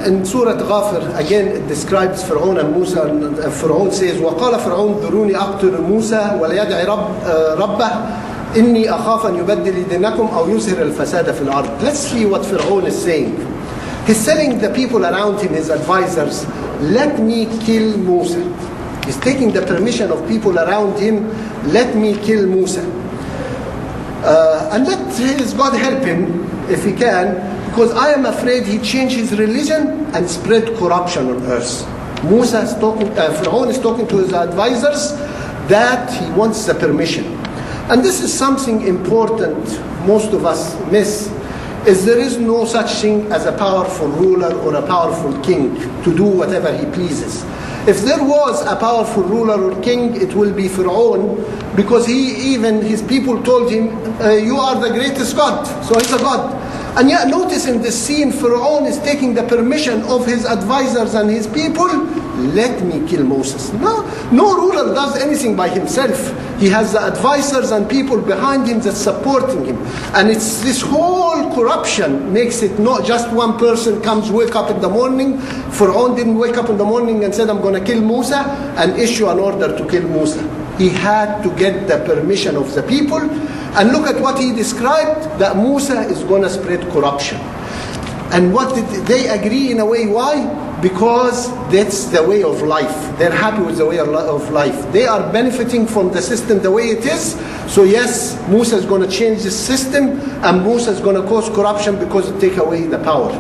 in Surah Ghafir, again it describes Pharaoh and Musa, and Pharaoh says, وَقَالَ فِرْعَوْنُ ذُرُونِي أَقْتُلُ مُوسَى وَلْيَدْعِ رَبَّهُ إِنِّي أَخَافَ أَنْ يُبَدِّلَ دِينَكُمْ أَوْ يُظْهِرَ الْفَسَادَ فِي الْأَرْضِ. Let's see what Pharaoh is saying. He's telling the people around him, his advisors, let me kill Musa. He's taking the permission of people around him, let me kill Musa. And let his God help him if he can, because I am afraid he change his religion and spread corruption on earth. Pharaoh is talking to his advisors that he wants the permission. And this is something important most of us miss, is there is no such thing as a powerful ruler or a powerful king to do whatever he pleases. If there was a powerful ruler or king, it will be Pharaoh, because even his people told him, you are the greatest God, so he's a God. And yet notice in this scene, Pharaoh is taking the permission of his advisors and his people, let me kill Moses. No ruler does anything by himself. He has the advisors and people behind him that's supporting him. And it's this whole corruption makes it not just one person wake up in the morning. Pharaoh didn't wake up in the morning and said, I'm going to kill Musa, and issue an order to kill Musa. He had to get the permission of the people. And look at what he described, that Musa is going to spread corruption. And what did they agree in a way? Why? Because that's the way of life. They're happy with the way of life. They are benefiting from the system the way it is. So yes, Musa is going to change the system, and Musa is going to cause corruption because it take away the power.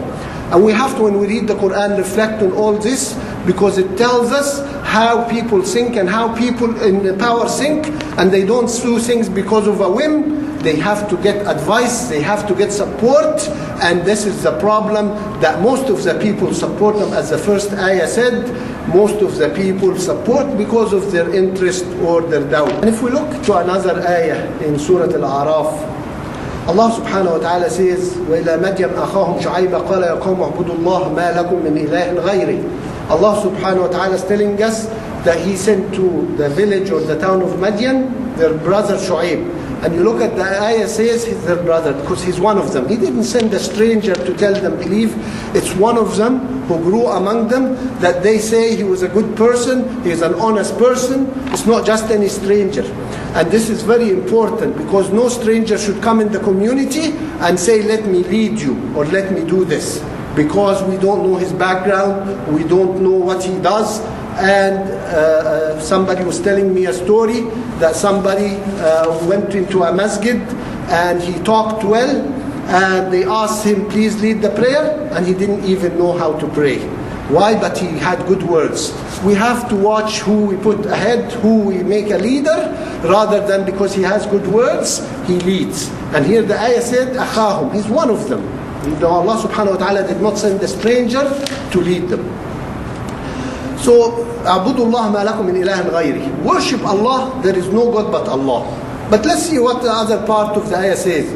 And we have to, when we read the Quran, reflect on all this, because it tells us how people think and how people in power think, and they don't do things because of a whim. They have to get advice, they have to get support, and this is the problem, that most of the people support them. As the first ayah said, most of the people support because of their interest or their doubt. And if we look to another ayah in Surah Al-A'raf, Allah subhanahu wa ta'ala says, وَإِلَى مَدْيَنَ أَخَاهُمْ شُعَيْبًا قَالَ يَا قَوْمِ اعْبُدُوا اللَّهَ مَا لَكُمْ مِنْ إِلَٰهٍ غَيْرِهِ. Allah subhanahu wa ta'ala is telling us that He sent to the village or the town of Madian their brother Shu'aib. And you look at the ayah, says he's their brother because he's one of them. He didn't send a stranger to tell them believe. It's one of them who grew among them, that they say he was a good person, he is an honest person. It's not just any stranger. And this is very important, because no stranger should come in the community and say, let me lead you or let me do this, because we don't know his background, we don't know what he does. And somebody was telling me a story that somebody went into a masjid and he talked well, and they asked him, please lead the prayer, and he didn't even know how to pray. Why? But he had good words. We have to watch who we put ahead, who we make a leader, rather than because he has good words, he leads. And here the ayah said, أَخَاهُمْ, he's one of them. Allah subhanahu wa ta'ala did not send a stranger to lead them. So, أَعْبُدُوا اللَّهَ مَا لَكُمْ مِنْ إِلَٰهٍ غَيْرِهِ. Worship Allah, there is no God but Allah. But let's see what the other part of the ayah says.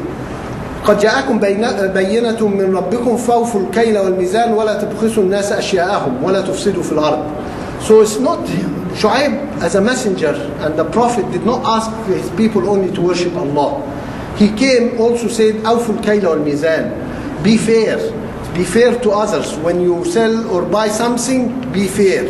قَدْ جَاءَكُمْ بَيِّنَةٌ مِّن رَبِّكُمْ فَأَوْفُوا الْكَيْلَ وَالْمِيزَانَ وَلَا تَبْخِسُوا النَّاسَ أَشْيَاءَهُمْ وَلَا تُفْسِدُوا فِي الْأَرْضِ. So it's not, Shu'aib as a messenger and the prophet did not ask his people only to worship Allah. He came also said, أَوْفُوا الْكَيْلَ وَالْمِيزَانَ. Be fair. Be fair to others. When you sell or buy something, be fair.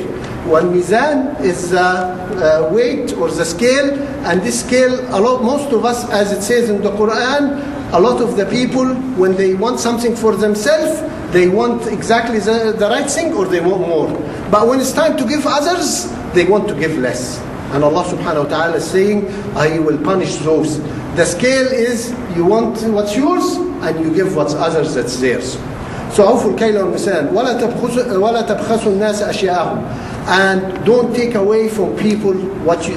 One mizan is the weight or the scale, and this scale, most of us, as it says in the Quran, a lot of the people, when they want something for themselves, they want exactly the right thing, or they want more. But when it's time to give others, they want to give less. And Allah subhanahu wa ta'ala is saying, I will punish those. The scale is, you want what's yours, and you give what's others that's theirs. So أوفوا الكيل والميزان ولا تبخسوا الناس أشياءهم. And don't take away from people what you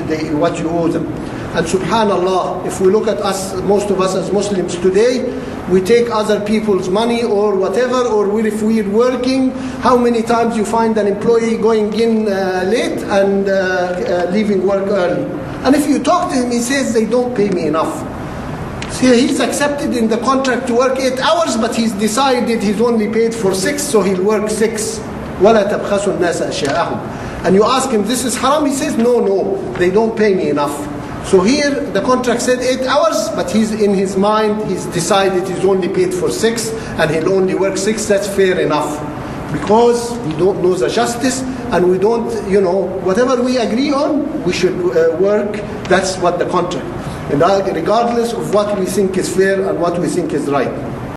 owe them. And subhanallah, if we look at us, most of us as Muslims today, we take other people's money or whatever, or if we're working, how many times you find an employee going in late and leaving work early. And if you talk to him, he says, they don't pay me enough. See, he's accepted in the contract to work 8 hours, but he's decided he's only paid for 6, so he'll work 6. وَلَا تَبْخَسُوا النَّاسَ أَشْيَاءَهُمْ. And you ask him, this is haram? He says, no, they don't pay me enough. So here, the contract said 8 hours, but he's in his mind, he's decided he's only paid for 6, and he'll only work 6, that's fair enough. because we don't know the justice, and we don't, whatever we agree on, we should work. That's what the contract. And regardless of what we think is fair and what we think is right.